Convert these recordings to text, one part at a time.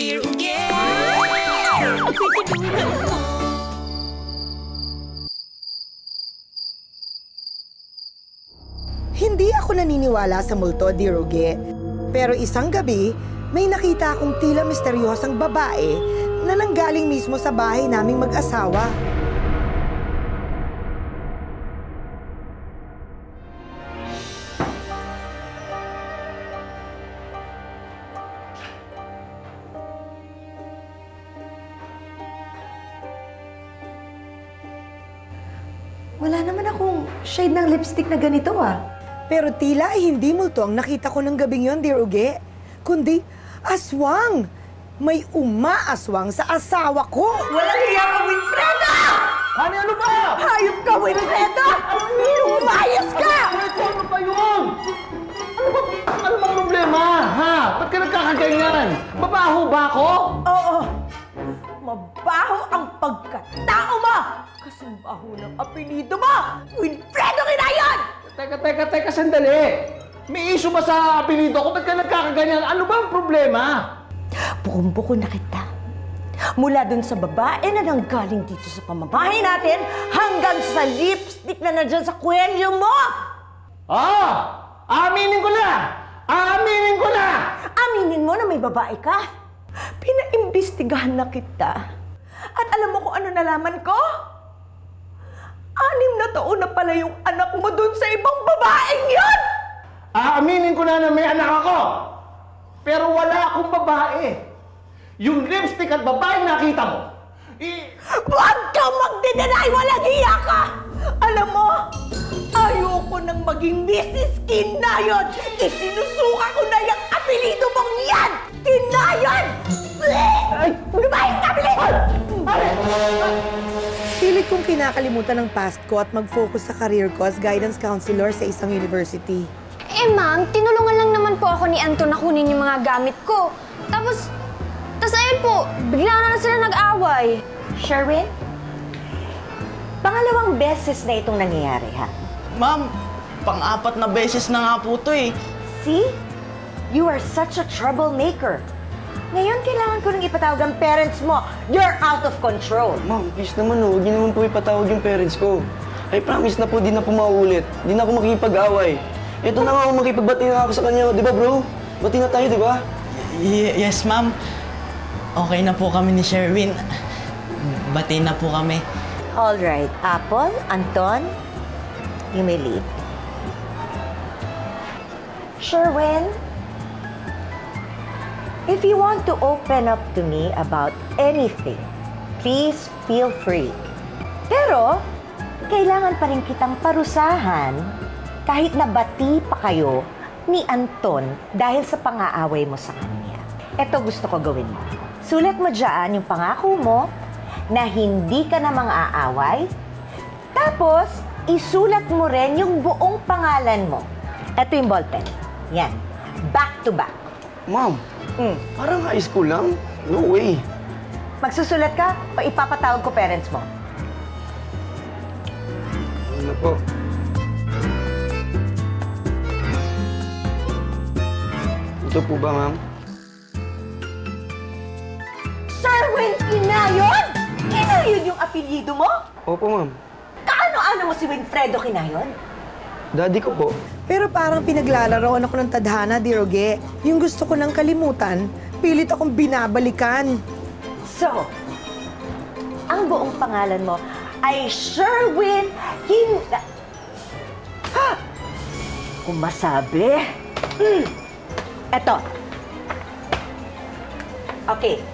Dear Uge! Hindi ako naniniwala sa multo, Dear Uge. Pero isang gabi, may nakita akong tila misteryosang babae na nanggaling mismo sa bahay naming mag-asawa. Wala naman akong shade ng lipstick na ganito ah. Pero tila ay hindi multo ang nakita ko ng gabing yon, Dear Uge. Kundi aswang. May umaaswang sa asawa ko. Walang hiya ka, Wilfredo! Honey, ano ba? Hayop ka, Wilfredo! Umayos ka! Ano ba yun? Ano bang problema, ha? Ba't ka nagkakaganyan? Babaho ba ako? Oo. Mabaho ang pagkatao mo! Kasing baho ng apelido mo! Wilfredo Kinayon! Teka, sandali. May issue ba sa apelido ko? Ba't ka nagkakaganyan? Ano ba ang problema? Bukom-buko na kita. Mula dun sa babae na nanggaling dito sa pamamahay natin hanggang sa lipstick na nandyan sa kwelyo mo! Aminin ko na! Aminin ko na! Aminin mo na may babae ka? Pinaimbestigahan na kita. At alam mo kung ano nalaman ko? 6 na taon na pala yung anak mo dun sa ibang babaeng yun! Aaminin ko na may anak ako! Pero wala akong babae. Yung lipstick at babae nakita mo, Huwag kang magde-deny! Walang hiya ka! Alam mo, ayoko nang maging Mrs. Kinayon! Isinusuka ko na yung apelido mong yan! Kinayon! Lumayas ka, bilis! Pilit kong kinakalimutan ang past ko at mag-focus sa career ko as guidance counselor sa isang university. Eh, ma'am, tinulungan lang naman po ako ni Anton na kunin yung mga gamit ko. Tapos ayun po, bigla na lang sila nag-away. Sherwin, pangalawang beses na itong nangyayari, ha? Ma'am, pang-4 na beses na nga po to eh. See? You are such a troublemaker. Ngayon, kailangan ko nang ipatawag ang parents mo. You're out of control. Ma'am, please naman huwag niyo naman po ipatawag yung parents ko. I promise na po, di na po mauulit. Di na ako makikipag-away. Ito na nga ako makipagbati na ako sa kanya. Di ba, bro? Bati na tayo, di ba? Yes, ma'am. Okay na po kami ni Sherwin. Bati na po kami. All right, Apple, Anton, you may leave. Sherwin, if you want to open up to me about anything, please feel free. Pero, kailangan pa rin kitang parusahan kahit nabati pa kayo ni Anton dahil sa pang-aaway mo sa kanya. Ito gusto ko gawin mo. Sulat mo dyan yung pangako mo na hindi ka na mang-aaway. Tapos, isulat mo rin yung buong pangalan mo. Ito yung ballpen. Yan. Back to back. Ma'am, parang high school lang. No way. Magsusulat ka o ipapatawag ko parents mo? Ano po? Ito po ba, ma'am? Sherwin Kinayon? Kinayon yung apelyido mo? Opo, ma'am. Kaano-ano mo si Winfredo Kinayon? Daddy ko po. Pero parang pinaglalaroan ako ng tadhana, Dear Uge. Yung gusto ko nang kalimutan, pilit akong binabalikan. So, ang buong pangalan mo ay Sherwin Kung masabi. Eto. Okay.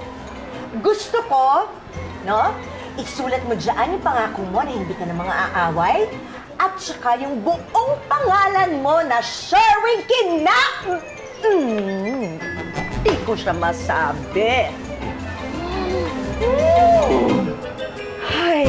Gusto ko, no? Isulat mo dyan yung pangako mo na hindi ka na mga aaway. At saka yung buong pangalan mo na Sherwin Hindi ko siya masabi. Ay.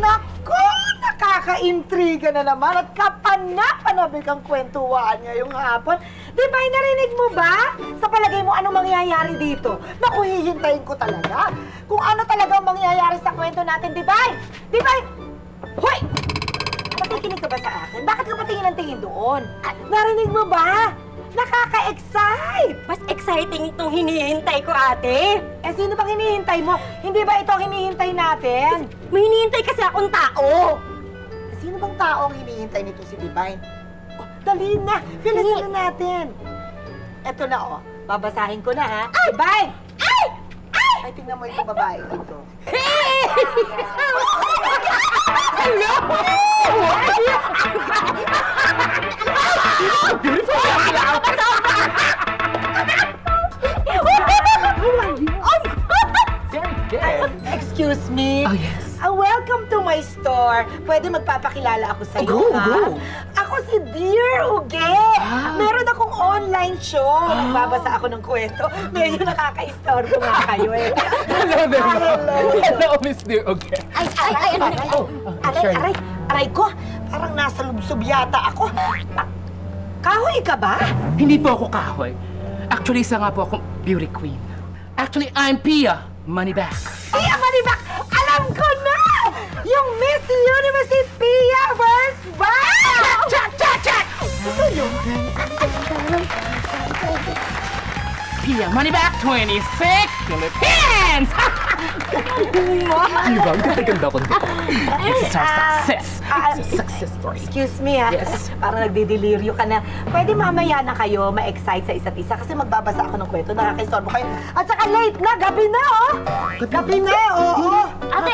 Naku! Nakaka-intriga na naman at kapanapanabik ang kwentuhan ngayong hapon. Di ba, narinig mo ba? Sa palagay mo, anong mangyayari dito? Naku, hihintayin ko talaga. Kung ano talaga ang mangyayari sa kwento natin, di ba? Di ba? Hoy! Nakikinig ka ba sa akin? Bakit ka patingin ang tingin doon? Narinig mo ba? Nakaka-excite! Mas exciting itong hinihintay ko, ate. Eh, sino bang hinihintay mo? Hindi ba ito hinihintay natin? May hinihintay kasi akong tao. Sino bang taong hinihintay nito si Divine? Oh, dali na! Bilisan na natin! Eto na, oh. Babasahin ko na, ha? Divine! Ay! Ay! Ay, tingnan mo yung babae dito. Excuse me? Oh, yes. Welcome to my store. Pwede magpapakilala ako sa iyo, Go, ha? go. Ako si Dear Uge. Meron akong online show. Nagbabasa ako ng kwento. Medyo nakaka-istorbo nga kayo, eh. Hello there, ma'am. Hello. Hello, Miss Dear. Okay. Aray ko. Parang nasa lubsob yata ako. Kahoy ka ba? Hindi po ako kahoy. Actually, isa nga po akong beauty queen. Actually, I'm Pia Moneyback. Pia Manibak! Alam ko na! Yung Miss Universe Pia Wurzbach! Check, check, check! Ito yun. Pia Moneyback 26 Philippines! Diba? Ang ganda ko dito. This is our success. It's a success story. Excuse me, ha? Yes. Parang nagdidelirio ka na. Pwede mamaya na kayo ma-excite sa isa't isa kasi magbabasa ako ng kwento. Nakaka-istorbo kayo. At saka late na, gabi na, oh! Gabi na, oo. Ate,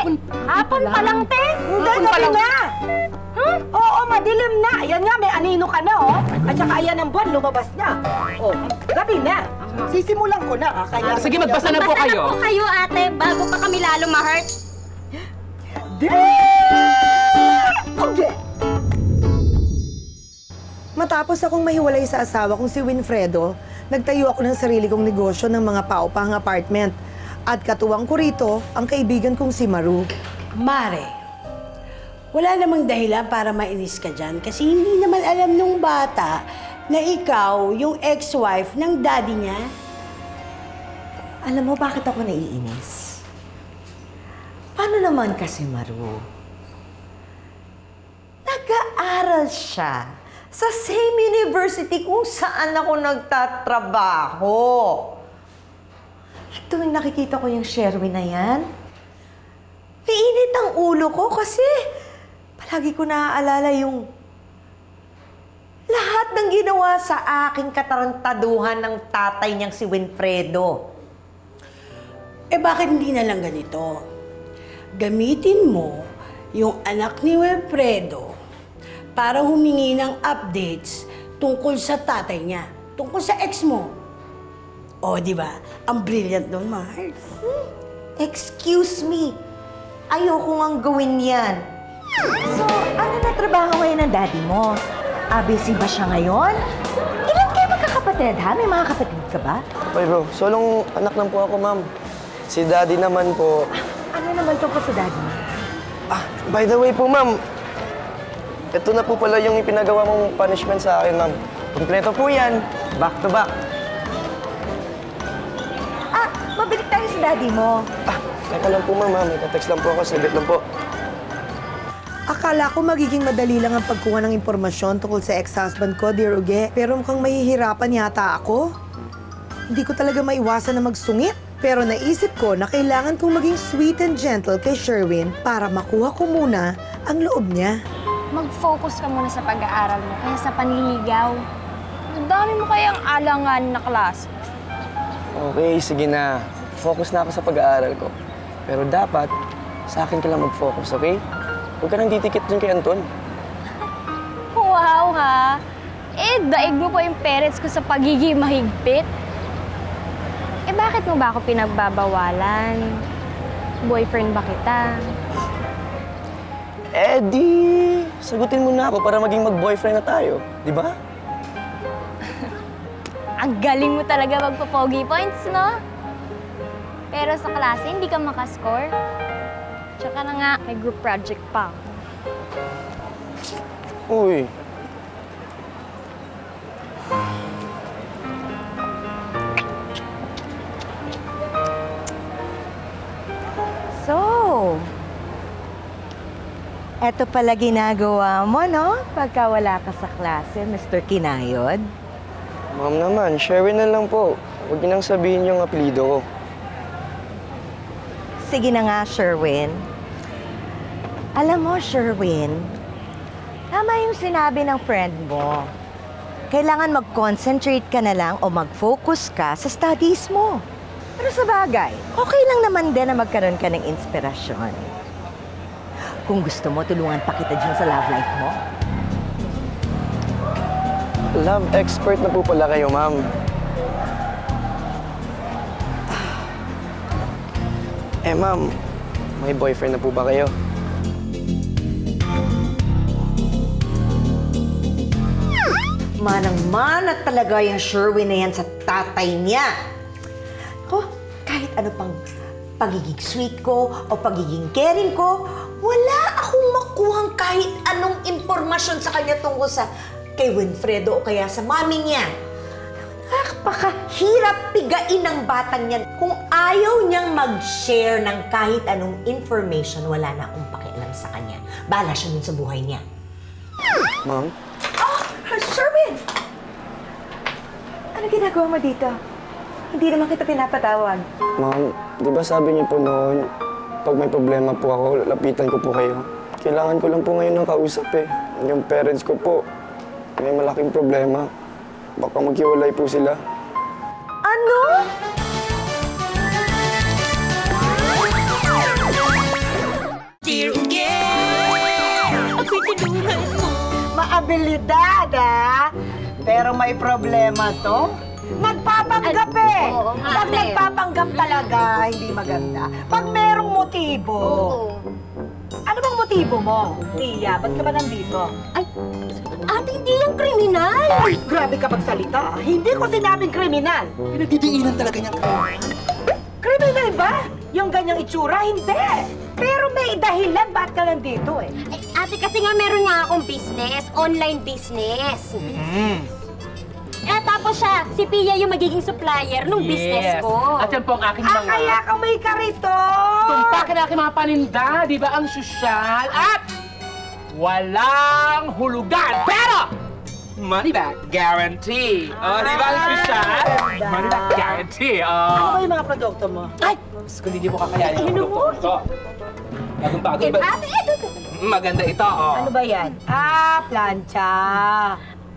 hapon pa lang, te. Hindi, gabi na! Oo, madilim na. Ayan nga, may anino ka na, oh. At saka ayan ang buwan, lumabas na. Oh, gabi na. Sisimulan ko na, ha? Kaya... Sige, magbasa na po Basta kayo. na po kayo, ate, bago pa kami lalo ma-hurt. Okay. Matapos akong mahiwalay sa asawa kong si Winfredo, nagtayo ako ng sarili kong negosyo ng mga paupahang apartment. At katuwang ko rito ang kaibigan kong si Maru. Mare, wala namang dahilan para mainis ka dyan kasi hindi naman alam nung bata na ikaw yung ex-wife ng daddy niya. Alam mo bakit ako naiinis? Paano naman kasi, Maru? Nag-aaral siya sa same university kung saan ako nagtatrabaho. At tuwing nakikita ko yung Sherwin na yan, nainit ang ulo ko kasi palagi ko naaalala yung lahat ng ginawa sa aking katarantaduhan ng tatay niyang si Winfredo. Eh bakit hindi na lang ganito? Gamitin mo yung anak ni Wilfredo para humingi ng updates tungkol sa tatay niya, tungkol sa ex mo. O, di ba? Ang brilliant doon, Mars. Excuse me. Ayoko ngang gawin yan. So, ano na trabaho ngayon ng daddy mo? ABC ba siya ngayon? Ilan kayo magkakapatid, ha? May mga kapatid ka ba? Okay, bro. Solong anak lang po ako, ma'am. Si daddy naman po. Ano naman tungkol sa daddy mo? By the way po, ma'am. Ito na po pala yung ipinagawa mong punishment sa akin, ma'am. Kompleto po yan. Back to back. Mabalik tayo sa daddy mo. Teka lang po, ma'am. May ka-text lang po ako. Saglit lang po. Akala ko magiging madali lang ang pagkuha ng impormasyon tungkol sa ex-husband ko, Dear Uge. Pero mukhang mahihirapan yata ako. Hindi ko talaga maiwasan na magsungit. Pero naisip ko na kailangan kong maging sweet and gentle kay Sherwin para makuha ko muna ang loob niya. Mag-focus ka muna sa pag-aaral mo kaya sa panliligaw. Ang dami mo kayang alangan na klase. Okay, sige na. Focus na ako sa pag-aaral ko. Pero dapat, sa akin ka lang mag-focus, okay? Huwag ka nang titikit dun kay Anton. Wow, ha? Eh, daig mo po yung parents ko sa pagiging mahigpit. Eh, bakit mo ba ako pinagbabawalan? Boyfriend ba kita? Eh di, sagutin mo na ako para maging mag-boyfriend na tayo. Di ba? Ang galing mo talaga magpa-pogi points, no? Pero sa klase, hindi ka makascore. Tsaka na nga, may group project pa. Uy. So, eto pala ginagawa mo, no? Pagka wala ka sa klase, Mr. Kinayod. Ma'am naman, Sherwin na lang po. Huwag niyo nang sabihin yung apelido ko. Sige na nga, Sherwin. Alam mo, Sherwin, tama yung sinabi ng friend mo. Kailangan mag-concentrate ka na lang o mag-focus ka sa studies mo. Pero sa bagay, okay lang naman din na magkaroon ka ng inspirasyon. Kung gusto mo, tulungan pa kita dyan sa love life mo. Love expert na po pala kayo, ma'am. Ma'am, may boyfriend na po ba kayo? Manang-mana talaga yung Sherwin na yan sa tatay niya. Kahit ano pang pagiging sweet ko o pagiging caring ko, wala akong makuhang kahit anong impormasyon sa kanya tungkol sa kay Winfredo o kaya sa mami niya. Nakakapakahirap pigain ng batang yan. Kung ayaw niyang mag-share ng kahit anong information, wala na akong pakialam sa kanya. Bahala siya nun sa buhay niya. Ma'am? Sherwin! Ano ginagawa mo dito? Hindi naman kita pinapatawag. Ma'am, di ba sabi niyo po noon, pag may problema po ako, lapitan ko po kayo. Kailangan ko lang po ngayon ng kausap eh. Yung parents ko po, may malaking problema. Baka maghiwalay po sila. Ano? Maabilidad, ah! Pero may problema to. Nagpapanggap eh! Oo nga, Pag ate. nagpapanggap talaga, hindi maganda. Pag merong motibo. Ano bang motibo mo, Tia? Ba't ka ba nandito? Ate, hindi yung kriminal! Ay, grabe ka magsalita. Hindi ko sinabing kriminal. Pinagdidiinan talaga niyang Kriminal ba? Yung ganyang itsura? Hindi. Pero may dahilan ba't ka nandito eh. Ay, ate, kasi nga meron nga akong business. Online business. Tapos siya, si Pia yung magiging supplier ng business ko. At yan po ang aking mga... Kaya ka may karito! Tumpakin ang aking mga paninda, di ba? Ang sosyal at walang hulugan. Pero, money back guarantee. Oh, di ba ang sosyal? Money back guarantee. Ano ba yung mga produkto mo? Ay! Mas kung hindi mo kakayanin ang produkto ito. Bagong-bagong ba? Ate, ito. Maganda ito, oh. Ano ba yan? Plancha.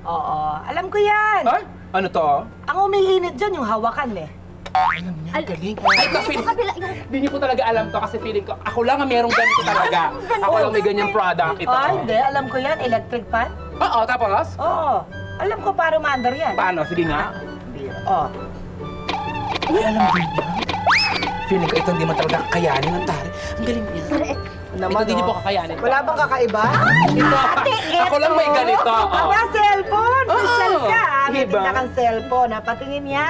Oo, alam ko yan. Ay, ano to? Ang umiinit dyan yung hawakan eh. Alam niya, ang galing. Ay, hindi niyo po talaga alam to kasi feeling ko, ako lang ang merong ganito talaga. Ako lang may ganyang product. Ito. Ay, hindi. Alam ko yan. Electric fan? Oo, tapos? Oo. Alam ko para maandar yan. Paano? Sige nga. Oo. Ay, alam din niya. Feeling ko ito hindi man talaga kakayanin ng tari. Ang galing niya. Naman, Ito hindi niyo po kakayanin. Wala bang kakaiba? Ito, ako lang may ganito. Aba, cellphone! Oo. Social ka. May Diba? tinda kang cellphone. Patingin niya.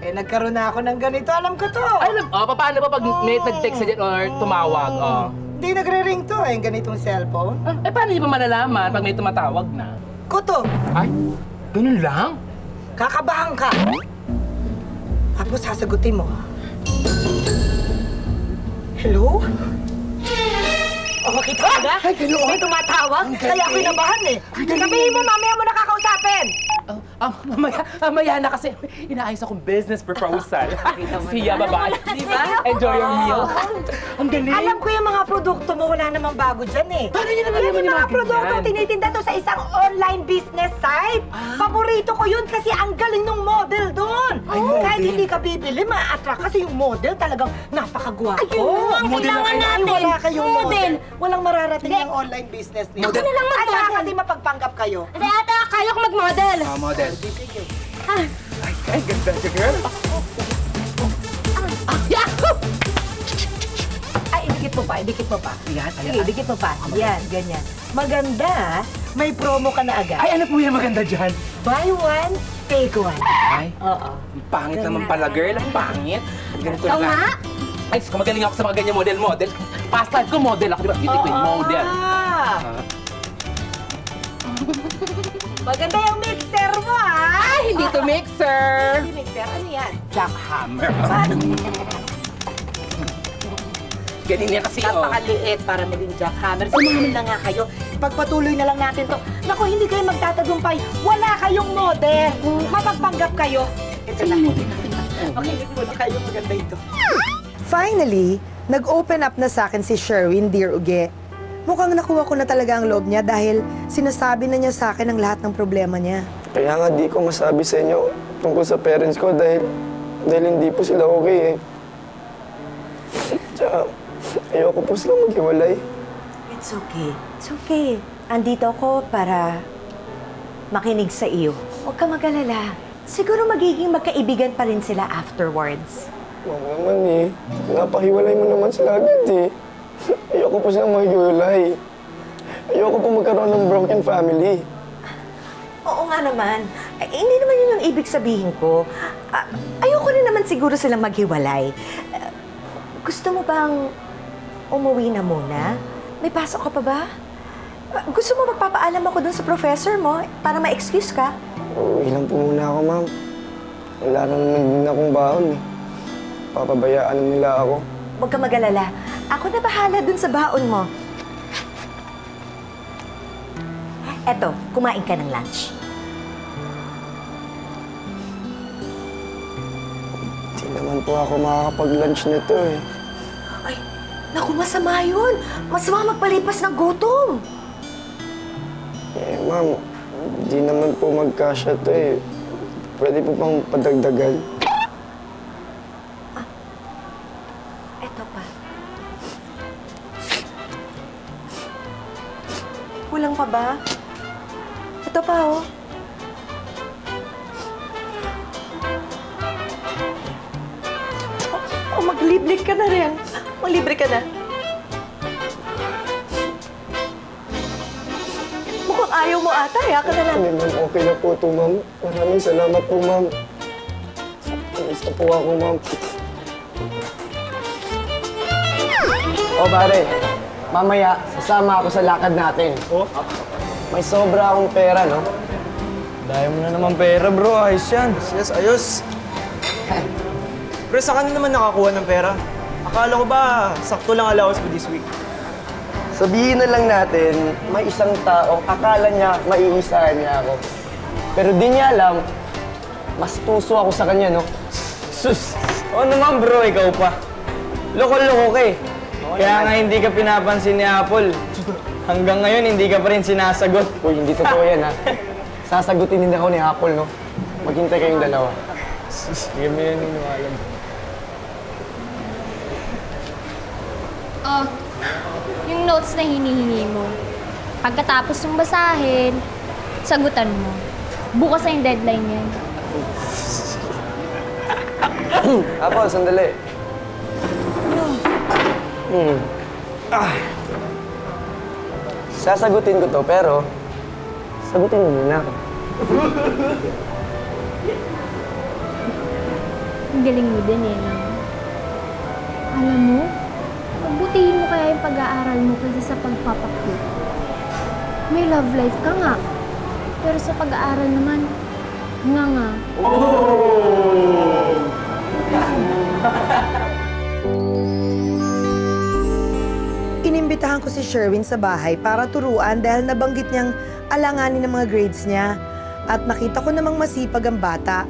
Nagkaroon na ako ng ganito. Alam ko to. Ay, alam, paano ba pag may nag-text sa dyan or tumawag? Hindi nagre-ring to yung ganitong cellphone. Paano niyo pa malalaman pag may tumatawag na? Kuto, Ay, ganun lang? kakabahan ka. Tapos sasagutin mo. Hello? Kita ka ba? Ay, ganoon. May tumatawag? Ang galing. Kaya ako'y nabahan eh. Sabihin mo, mamaya mo nakakausapin. Mamaya na kasi inaayos akong business proposal. Siya, babae. Di ba? Enjoy your meal. Ang galing. Alam ko yung mga produkto mo, wala namang bago dyan eh. Paano niyo naman Yan naman yung yung mga mga produkto ganyan? tinitinda to sa isang online business site. Paborito ko yun kasi ang galing ng model doon. Kahit hindi ka bibili, ma-attract kasi yung model talagang napakagwapo. Ayun lang, kailangan natin. Ay, wala kayong Model. model. Walang mararating Hindi. yung online business niyo. Ako na lang Ay, mag-model. kasi mapagpanggap kayo. Ate, ate, kaya ko mag-model. Model. Ay, ganda siya, girl. Yahoo! Ay, idikit mo pa, idikit mo pa. Yan, Sige, idikit mo pa. Yan, ganyan. Maganda, may promo ka na agad. Ay, ano po yung maganda dyan? Buy one, take one. Ay, Oo. ang pangit naman pala, girl. Ang pangit. Ganito Ikaw na. nga. Ay, kumagaling ako sa mga ganyan model. Past life ko model ako, di ba? Beauty queen model. Maganda yung mixer mo, ha? Ay, hindi to mixer. Hindi mixer, ano yan? Jackhammer. Galing niya kasi, Napakaliit para maging jackhammer. Sumunod na nga kayo. Pagpatuloy na lang natin to. Naku, hindi kayo magtatagumpay. Wala kayong model. Mapagpanggap kayo. Ito na. Okay, muna kayo. Maganda ito. Finally, nag-open up na sa akin si Sherwin, Dear Uge. Mukhang nakuha ko na talaga ang loob niya dahil sinasabi na niya sa akin ang lahat ng problema niya. Kaya nga di ko masabi sa inyo tungkol sa parents ko dahil hindi po sila okay eh. Tsaka, ayoko po silang maghiwalay. It's okay. It's okay. Andito ako para makinig sa iyo. Huwag ka mag-alala. Siguro magiging magkaibigan pa rin sila afterwards. Wag naman eh. Napahiwalay mo naman sila agad eh. Ayoko po silang maghiwalay. Ayoko po magkaroon ng broken family. Oo nga naman. Ay, hindi naman yun ang ibig sabihin ko. Ayoko rin naman siguro silang maghiwalay. Gusto mo bang umuwi na muna? May pasok ka pa ba? Gusto mo magpapaalam ako dun sa professor mo para ma-excuse ka? Uwi lang po muna ako, ma'am. Wala na naman din akong baon eh. Papabayaan na nila ako. Huwag ka mag-alala. Ako na bahala dun sa baon mo. Eto, kumain ka ng lunch. Hindi naman po ako makakapag-lunch nito eh. Ay, naku, masama yun. Masama magpalipas ng gutom. Eh, ma'am, hindi naman po magkasya to eh. Pwede po pang padagdagan. Eto pa. Kulang pa ba? Ito pa, oh. Maglibre ka na rin. Maglibre ka na. Mukhang ayaw mo ata, eh. Ka na lang. Hindi, ma'am. Okay na po ito, ma'am. Maraming salamat po, ma'am. Alis na po ako, ma'am. O pare, mamaya sasama ako sa lakad natin. Oh? May sobra akong pera, no? Dahil mo na naman pera, bro. Ayos yan. Yes, ayos. Pero saan ka na naman nakakuha ng pera? Akala ko ba sakto lang allowance mo this week? Sabihin na lang natin, may isang taong akala niya maiisahan niya ako. Pero di niya alam, mas tuso ako sa kanya, no? Sus! O naman, bro. Ikaw pa. Loko-loko ka eh. Kaya nga hindi ka pinapansin ni Apple. Hanggang ngayon, hindi ka pa rin sinasagot. Uy, hindi totoo yan, ha? Sasagutin din ako ni Apple, no? Maghintay kayong dalawa. Sus, hindi mo yan iniwala. Oh, yung notes na hinihingi mo. Pagkatapos mong basahin, sagutan mo. Bukas na yung deadline yan. Apple, sandali. Sasagutin ko to, pero sagutin mo muna ako. Ang galing mo din eh, no? Alam mo, magbutihin mo kaya yung pag-aaral mo kasi sa pagpapakit. May love life ka nga. Pero sa pag-aaral naman, nga. Inimbitahan ko si Sherwin sa bahay para turuan dahil nabanggit niyang alanganin ng mga grades niya. At nakita ko namang masipag ang bata.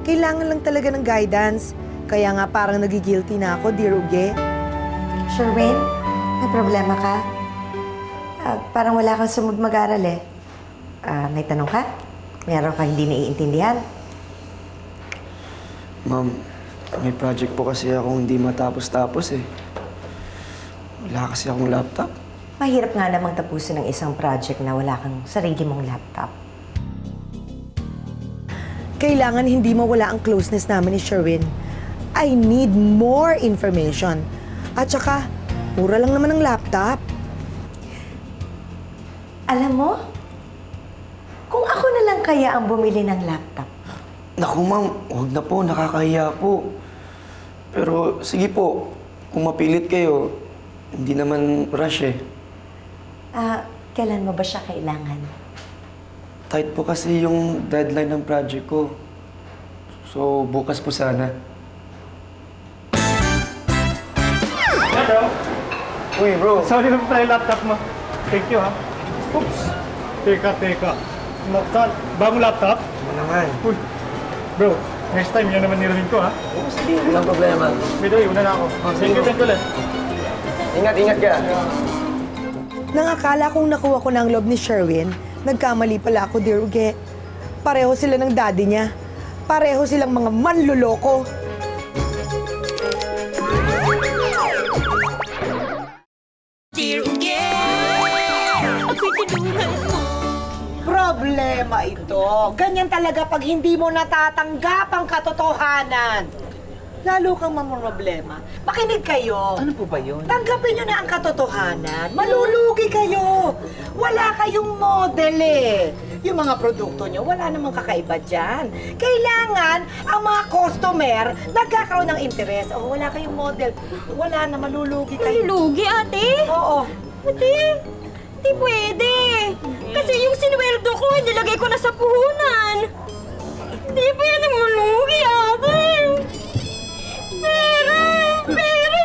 Kailangan lang talaga ng guidance. Kaya nga parang nagigilty na ako, Dear Uge. Sherwin, may problema ka? Parang wala kang sumug mag-aral, eh. May tanong ka? Meron ka hindi naiintindihan? Ma'am, may project po kasi akong hindi matapos-tapos eh. Wala kasi akong laptop. Mahirap nga namang tapusin ng isang project na wala kang sarili mong laptop. Kailangan hindi mawala ang closeness namin ni Sherwin. I need more information. At saka, mura lang naman ang laptop. Alam mo, kung ako na lang kaya ang bumili ng laptop. Naku ma'am, huwag na po, nakakahiya po. Pero sige po, kung mapilit kayo, hindi naman rush eh. Kailan mo ba siya kailangan? Tight po kasi yung deadline ng project ko. So, bukas po sana. Uy, bro. Sorry na pala yung laptop mo. Thank you, ha? Oops. Teka. Laptop. Bagong laptop? Ano naman? Uy. Bro, next time yan naman nirahin ko, ha? Oo, sige. Walang problema. By the way, una na ako. Thank you ulit. Ingat ka. Nang akala kong nakuha ko na ang loob ni Sherwin, nagkamali pala ako, Dear Uge. Pareho sila ng daddy niya. Pareho silang mga manluloko. Problema ito. Ganyan talaga pag hindi mo natatanggap ang katotohanan. Lalo kang mamroblema. Makinig kayo. Ano po ba yun? Tanggapin nyo na ang katotohanan. Malulugi kayo. Wala kayong model eh. Yung mga produkto nyo, wala namang kakaiba dyan. Kailangan ang mga customer nagkakaroon ng interes. O wala kayong model. Wala na, malulugi kayo. Malulugi, ate? Oo. Ate, di pwede. Kasi yung sinweldo ko, nilagay ko na sa puhunan. Di pwede malulugi, ate. Pero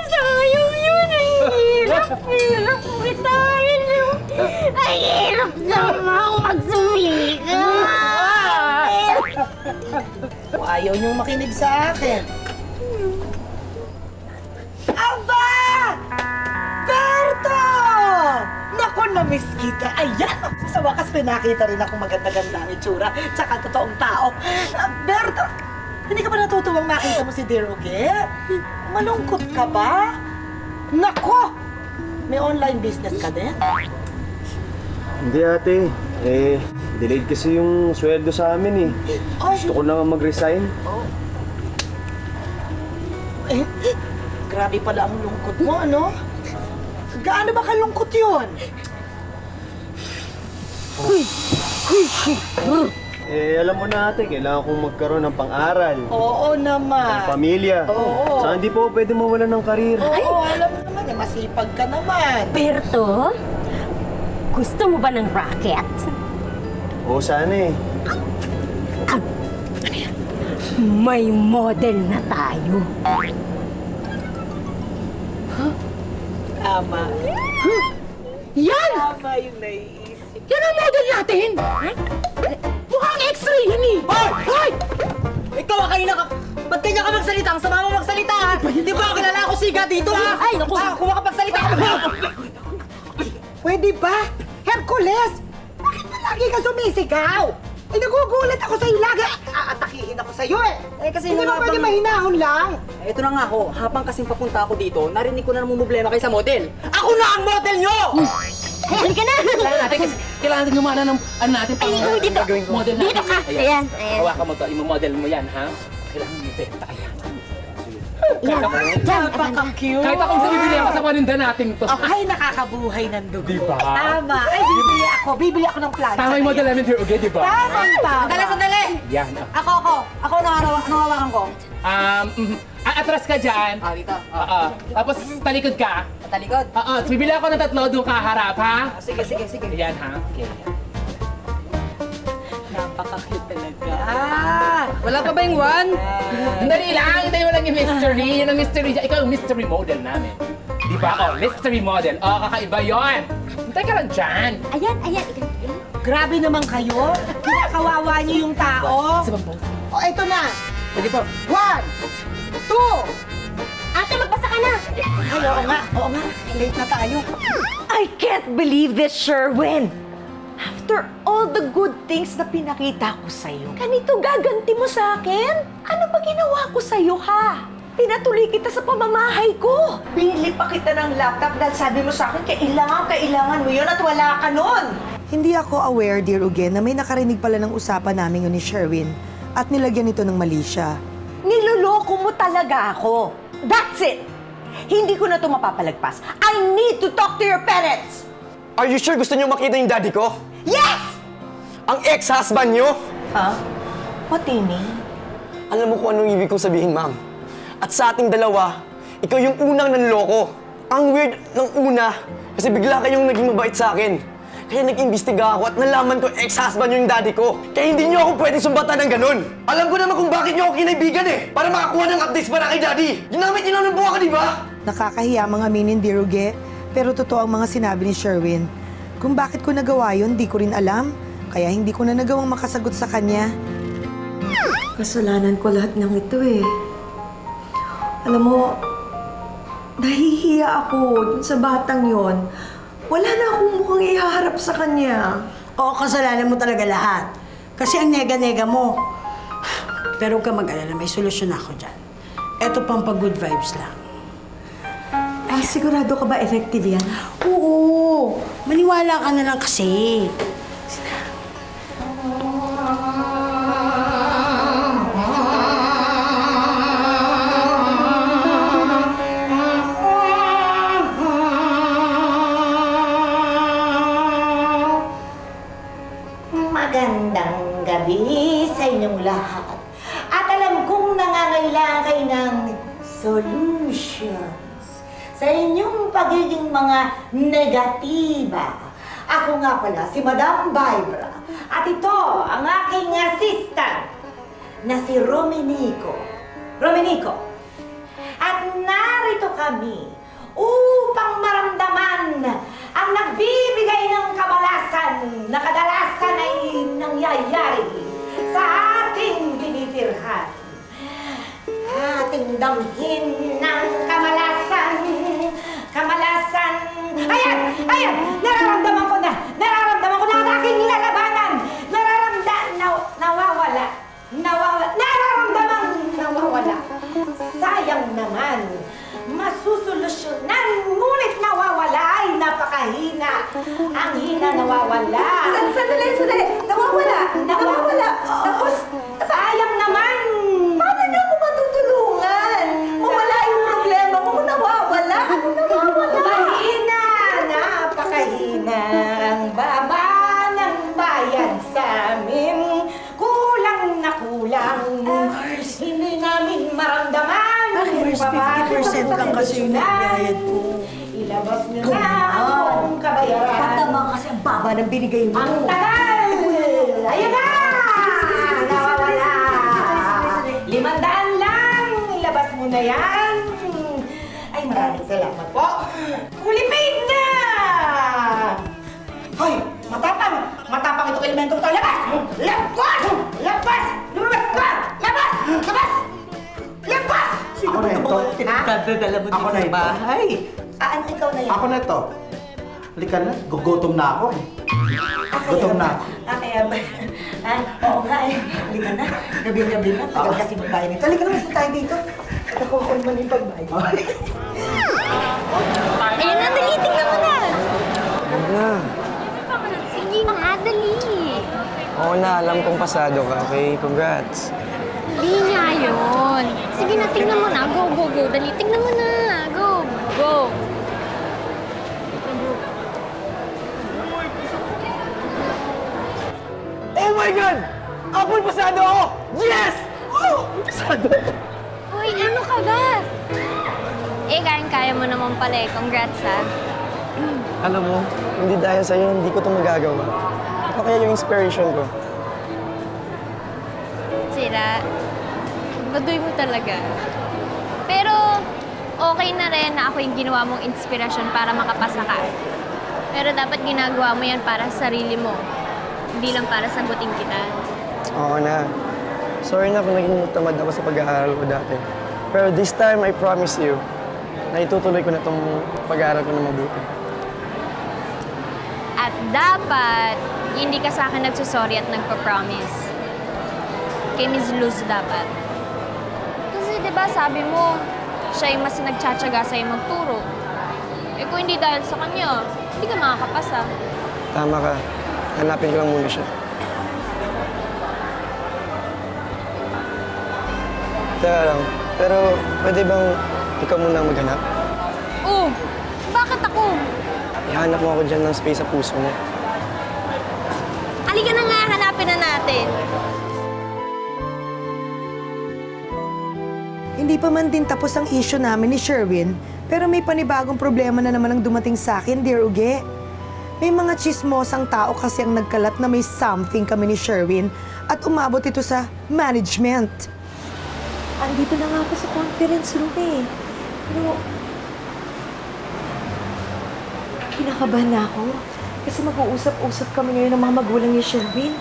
sayang yun. Hirap kumitahin yun. Ay, hirap namang magsumika. Ayaw niyong makinig sa akin. Aba! Berto! Naku, na-miss kita. Ayan! Sa wakas, pinakita rin ako maganda-ganda ang itsura. Tsaka totoong tao. Berto! Hindi ka ba natutuwang makita mo si Dear Uge? Malungkot ka ba? Nako! May online business ka din? Hindi ate. Delayed kasi yung sweldo sa amin eh. Gusto ko na mag-resign. Grabe pala ang lungkot mo, ano? Gaano ba kalungkot yun? Alam mo na ate, kailangan kong magkaroon ng pang-aral. Oo naman. Ng pamilya. Oo. Saka hindi po pwede mawalan ng karir. Oo, alam mo naman eh, masipag ka naman. Berto, gusto mo ba ng racket? Oo, sana eh. May model na tayo. Tama. Yan! Tama yung naiisip. Yan ang model natin! Mukhang X-ray yun eh! Hoy! Ikaw kanina ka... Ba't ganyan ka magsalita? Ang sama mo magsalita, ha? Di ba kilala ako siga dito, ha? Ay, naku! Kung makapagsalita ka Pwede ba? Hercules! Bakit ba lagi ka sumisigaw? Nagugulat ako sa'yo lagi. Aatakihin ako sa'yo eh. kasi hindi nung mo pwede habang- mahinahon lang. Ito na nga ako, habang kasing papunta ako dito, narinig ko na namumblema kayo sa model. Ako na ang model nyo! Halika na! Kailangan natin gumana ng ano natin Ay, ikaw dito! model natin. Dito ka! Ayan, ayan. Hawakan mo to, i-model mo yan, ha? Kailangan mo benta. Ayan. Yan, dyan. Napaka-cute. Kahit akong bibili ako sa paninda natin to. Ay, nakakabuhay ng dugo. Diba? Tama. Ay, bibili ako ng plan. Tama yung model namin here, okay, di ba? Tama. Sandali! Yan. Ako ang hawakan ko. Atras ka dyan. Dito. Tapos talikod ka. Talikod. So bibili ako ng 3 doon ka harap, ha? Sige. Yan, ha? Okay. Napaka-cute talaga. Wala pa ba yung one? Dali lang, hintayin mo lang yung mystery. Yan ang mystery dyan. Ikaw yung mystery model namin. Di ba? Mystery model. Kakaiba yon. Hintay ka lang dyan. Ayan. Grabe naman kayo. Kinakawawa niyo yung tao. O, eto na. Sige po. 1, 2. Ate, magbasa ka na! Ay, oo nga. Late na tayo. I can't believe this, Sherwin! After all the good things na pinakita ko sa'yo, ganito gaganti mo sa akin? Ano ba ginawa ko sa'yo, ha? Pinatuloy kita sa pamamahay ko. Binili pa kita ng laptop dahil sabi mo sa akin, kailangan mo yun at wala ka nun. Hindi ako aware, Dear Uge, na may nakarinig pala ng usapan namin yun ni Sherwin at nilagyan ito ng mali siya. Niloloko mo talaga ako. That's it! Hindi ko na ito mapapalagpas. I need to talk to your parents! Are you sure gusto niyo makita yung daddy ko? Yes! Ang ex-husband niyo? Huh? What do you mean? Alam mo kung anong ibig kong sabihin, ma'am. At sa ating dalawa, ikaw yung unang nanloko. Ang weird ng una, kasi bigla kayong naging mabait sa akin. Kaya nag-imbestiga ako at nalaman ko ex-husband yung daddy ko. Kaya hindi niyo ako pwedeng sumbatan ng ganun. Alam ko naman kung bakit niyo ako kinaibigan eh. Para makakuha ng updates para kay daddy. Ginamit niyo lang ng buha ka, di ba? Nakakahiya mga aminin, Dear Uge. Pero totoo ang mga sinabi ni Sherwin. Kung bakit ko nagawa yun, di ko rin alam. Kaya hindi ko na nagawang makasagot sa kanya. Kasalanan ko lahat ng ito eh. Alam mo, nahihiya ako dun sa batang yon. Wala na akong mukhang ihaharap sa kanya. Oo, kasalanan mo talaga lahat. Kasi ang nega-nega mo. Pero huwag ka mag-alala, may solusyon ako dyan. Eto pang pag-good vibes lang. Ay, sigurado ka ba effective yan? Oo, maniwala ka na lang kasi. Magandang gabi sa inyong lahat. At alam kong nangangailangan kayo ng solutions sa inyong pagiging mga negatiba. Ako nga pala, si Madam Vibra. At ito, ang aking assistant na si Romenico. At narito kami upang maramdaman ang nagbibigay ng kamalasan na kadalasan ay nangyayari sa ating binitirhan. Ating damhin ng kamalasan. Ayan! Nararamdaman ko na ang aking lalabanan. Nawawala. Sayang naman. Masusolusyonan, ngunit nawawala ay napakahina. Ang hina nawawala. Sandali! Nawawala! Tapos, sayang naman. paano niyo ako matutulungan? Mawala yung problema mo kung nawawala. Ano nawawala? Mahina, napakahina. Ang baba ng bayan sa amin. Kulang na kulang. Hindi namin maramdaman. Nurse, 50% lang kasi yung nagbayad ko. Ilabas niyo na ang kabayaran. Ba't naman kasi ang baba ng binigay mo? Ang tagal! Ayan na! Nawawala! 500 lang! Ilabas mo na yan! Ay, maraming salamat po! Fully paid na! Hoy! Matapang! Matapang itong elemento ito! Labas! Labas! Labas! Lumabas ka! Labas! Labas! Labas! Ako na ito. Pinagdadala mo dito sa bahay. Ano ikaw na yan? Ako na ito. Halika na, gugutom na ako eh. Gutom na ako. Kaya ba? Oo nga eh. Halika na. Gabi-gabi na. Tagal kasi magbayad nito. Halika na, mas tayo dito. Nakuha mo yung pagbayad. Ayun na, dali, tingnan mo na. Huwag na. Sige na, dali. Oo na, alam kong pasado ka, okay? Congrats. Hindi nga yun. Sige na, tingnan mo na. Go. Dali, tingnan mo na. Go. Oh my God! Apple pasado ako! Yes! Oh! Pasado! Uy, ano ka ba? Kaya mo naman pala eh. Congrats, ha? Alam mo, hindi dahil sa'yo, hindi ko ito magagawa. Ito kaya yung inspiration ko. Sira, baduy mo talaga. Pero, okay na rin na ako yung ginawa mong inspirasyon para makapasa ka. Pero dapat ginagawa mo yan para sa sarili mo. Hindi lang para sagutin kita. Oo na. Sorry na kung naging tamad ako sa pag-aaral ko dati. Pero this time, I promise you, na itutuloy ko na itong pag-aaral ko na mabuti. At dapat, hindi ka sa akin nagsusorry at nagpa-promise. Kay Ms. Luz dapat. Kasi diba sabi mo, siya yung mas nagtsatsaga sa'yo magturo. Eh kung hindi dahil sa kanya, hindi ka makakapasa. Tama ka. Hanapin ko lang muna siya. Teka lang, pero pwede bang ikaw muna maghanap? Oh, bakit ako? Ihanap mo ako dyan ng space sa puso mo. Halika na nga, hanapin na natin. Hindi pa man din tapos ang issue namin ni Sherwin, pero may panibagong problema na naman ang dumating sa akin, Dear Uge. May mga chismosang tao kasi ang nagkalat na may something kami ni Sherwin at umabot ito sa management. Andito na nga ako sa conference room eh. Pero, Kinakabahan na ako. Kasi mag-uusap-usap kami ngayon ng mga magulang ni Sherwin.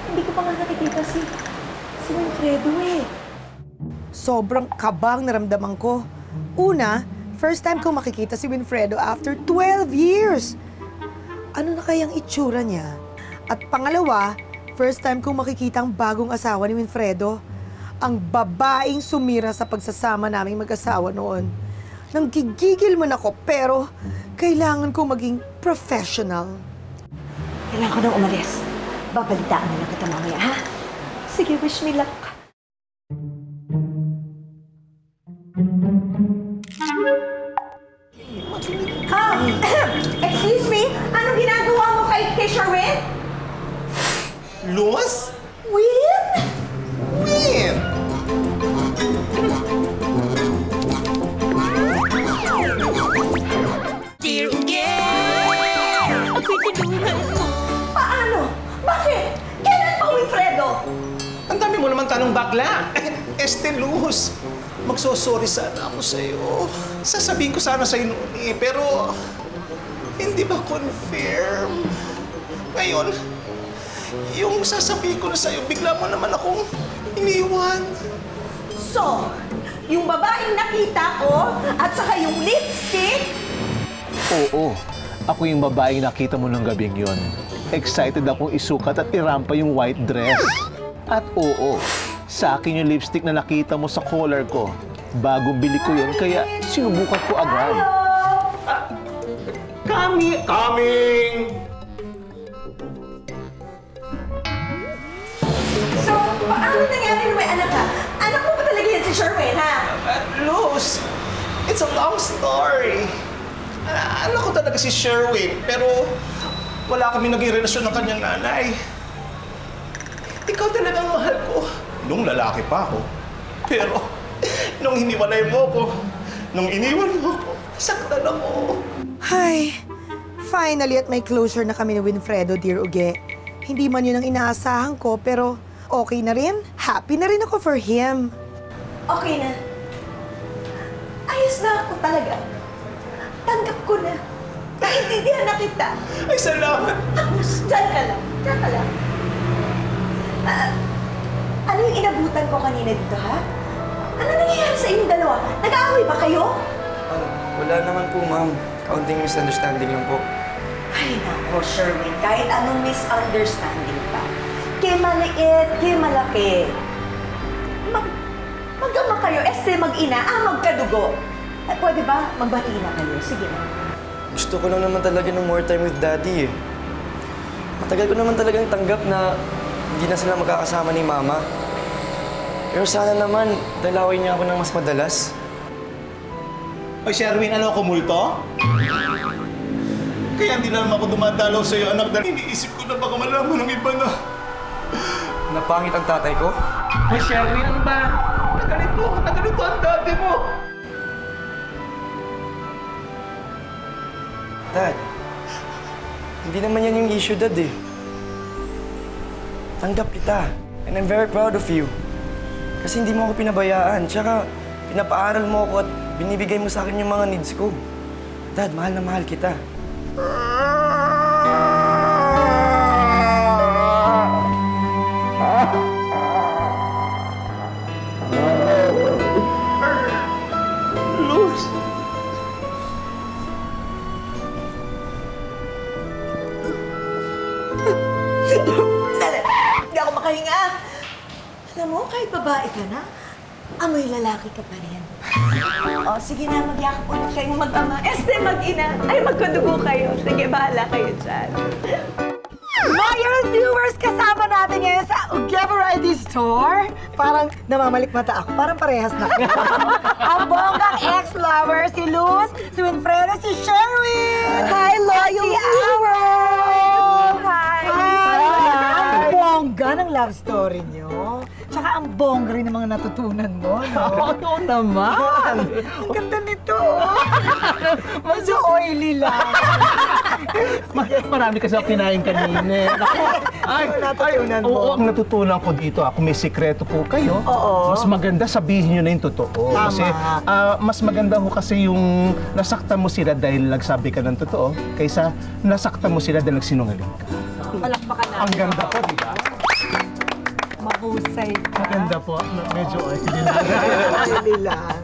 Hindi ko pa nga nakikita si Winfredo eh. Sobrang kabang naramdaman ko. Una, first time kong makikita si Winfredo after 12 years. Ano na kayang itsura niya? At pangalawa, first time kong makikita ang bagong asawa ni Winfredo. Ang babaeng sumira sa pagsasama naming mag-asawa noon. Nanggigigil man ako, pero kailangan kong maging professional. Kailangan ko nang umalis. Babalitaan mo na kita mamaya, ha? Sige, wish me luck. Excuse me? Anong ginagawa mo kay Sherwin? Luz? Win? Win! Dear ako'y tulungan mo. Paano? Bakit? Kailan pa, Winfredo? Ang dami mo naman tanong bakla. Luz, magsosorry sana ako sa'yo. Sasabihin ko sana sa'yo noon eh, pero hindi ba confirm? Ngayon, yung sasabihin ko na sa'yo, bigla mo naman akong iniwan. So, yung babaeng nakita ko at saka yung lipstick? Oo. Ako yung babaeng nakita mo ng gabing yon. Excited akong isukat at irampa yung white dress. At oo, sa akin yung lipstick na nakita mo sa collar ko. Bagong bili ko yun, kaya sinubukan ko agad. Coming! So, paano nangyari na may anak ka? Anak mo ba talaga yan si Sherwin, ha? Luz, it's a long story. Anak ko talaga si Sherwin, pero wala kami naging relasyon ng kanyang nanay. Ikaw talagang mahal ko. Nung lalaki pa ako. Pero, nung hiniwalay mo ko, nung iniwan mo ko, saktan ako. Ay, finally at may closure na kami ni Winfredo, dear Uge. Hindi man yun ang inaasahan ko, pero okay na rin. Happy na rin ako for him. Okay na. Ayos na ako talaga. Tanggap ko na. Naintindihan na kita. Ay, salamat. Diyan ka lang. Diyan ka lang. Ano yung inabutan ko kanina dito, ha? Ano nangyayari sa inyong dalawa? Nag-aaway ba kayo? Wala naman po, ma'am. Kaunting misunderstanding lang po. Ay, nako, Sherwin. Kahit anong misunderstanding pa. Kaya maliit, kaya malaki. Mag-ama kayo, mag-ina, magkadugo. Pwede ba? Magbati na kayo. Sige na. Gusto ko lang naman talaga ng more time with Daddy eh. Matagal ko naman talagang tanggap na hindi na sila magkakasama ni Mama. Pero sana naman, dalawin niya ako ng mas madalas. Oy, Sherwin, ano ako, multo? Kaya hindi naman ako dumadalaw sa'yo, anak, dahil iniisip ko na baka malaman ng iba na... Napangit ang tatay ko? Oy, Sherwin, ano ba? Nagalito ang dati mo! Dad, hindi naman yan yung issue, Dad eh. Tanggap kita. And I'm very proud of you. Kasi hindi mo ako pinabayaan. Tsaka, pinapaaral mo ako at binibigay mo sa akin yung mga needs ko. Dad, mahal na mahal kita. Luz! Hindi ako makahinga. Alam mo, kahit babae ka na, amoy lalaki ka pa rin. O, sige na, magyakap ulit kayong mag-ama. Mag-ina. Ay, magkadugo kayo. Sige, bahala kayo dyan. Loyal viewers, kasama natin ngayon sa Uge Variety Store. Parang namamalikmata ako. Parang parehas na. Ang bonggang ex-lover, si Luz, si Winfredo, si Sherwin. Hi, loyal viewers! Hi! Ang bongga ng love story nyo. Tsaka ang bongga rin ng mga natutunan mo, no? Oo naman! Ang ganda nito. Medyo oily lang. Marami kasi ako kinain kanina. Oo, ang natutunan ko dito, kung may sikreto po kayo, mas maganda sabihin nyo na yung totoo. Tama. Kasi mas maganda ho kasi yung nasaktan mo sila dahil nagsabi ka ng totoo, kaysa nasaktan mo sila dahil nagsinungaling ka. Palakpakan natin. Ang ganda po, di ba? Mahusay ka. Maganda po. Medyo oily lang.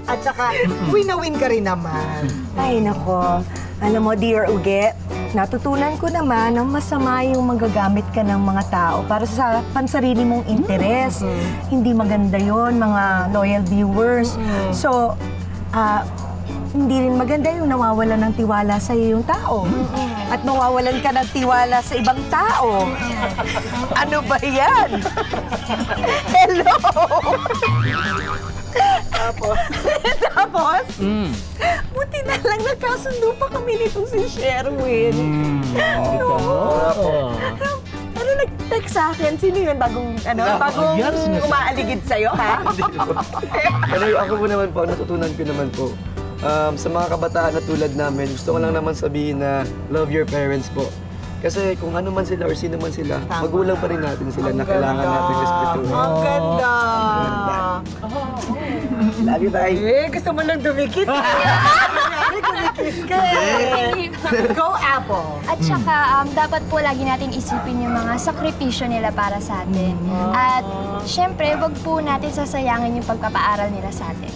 At saka, win na win ka rin naman. Ay, nako. Alam mo, dear Uge, natutunan ko naman na masama yung magagamit ka ng mga tao para sa pansarili mong interes. Hindi maganda yon, mga loyal viewers. So, hindi rin maganda yung nawawalan ng tiwala sa iyo yung tao. At mawawalan ka ng tiwala sa ibang tao. Ano ba yan? Hello! Tapos? Buti na lang nagkasundo pa kami nitong si Sherwin. Ano nag-text sa akin? Sino yun? Bagong umaaligid sa'yo, ha? Pero ako po naman po, natutunan ko naman po. Sa mga kabataan na tulad namin, gusto ko lang naman sabihin na love your parents po. Kasi kung ano man sila or sino man sila, magulang pa rin natin sila na kailangan natin respetuhin. Ang ganda! Love you, bye! Gusto mo lang dumikit. Kumikiss ka eh. Go, Apple! At saka, dapat po lagi natin isipin yung mga sakripisyo nila para sa atin. At syempre, wag po natin sasayangin yung pagpapaaral nila sa atin.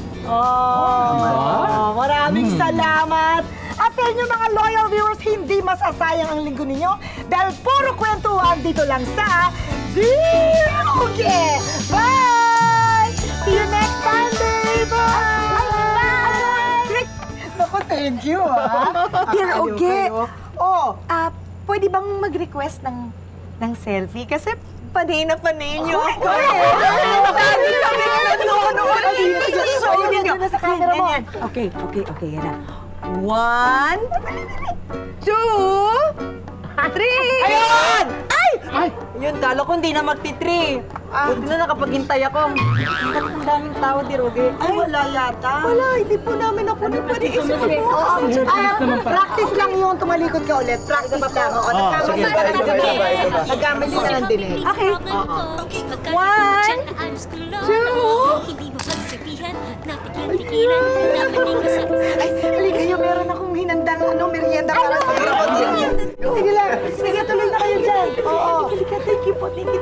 Maraming salamat! At sa inyo mga loyal viewers, hindi masasayang ang linggo ninyo dahil puro kwentuhan dito lang sa Dear Uge! Bye! See you next Sunday! Bye! Naku, thank you, Dear Uge, Oh, pwede bang mag-request ng selfie? Kasi panay na panay niyo ako. Okay, yan na. 1, 2, 3! Ayun! Ay! Yun, kala ko hindi na magti-3. Buti na nakapaghintay ako. Ang daming tao, Dear Uge. Ay, wala yata. Wala, hindi po namin ako na pwede isip mo. Practice lang yun, tumalikod ka ulit. Practice lang. Nagkamali ka ng dinig. Okay. 1, 2, Ay, halika kayo, meron akong hinandang merienda para sa iyo. Sige lang, sige, tuloy na kayo dyan. Oo. Thank you po, thank you.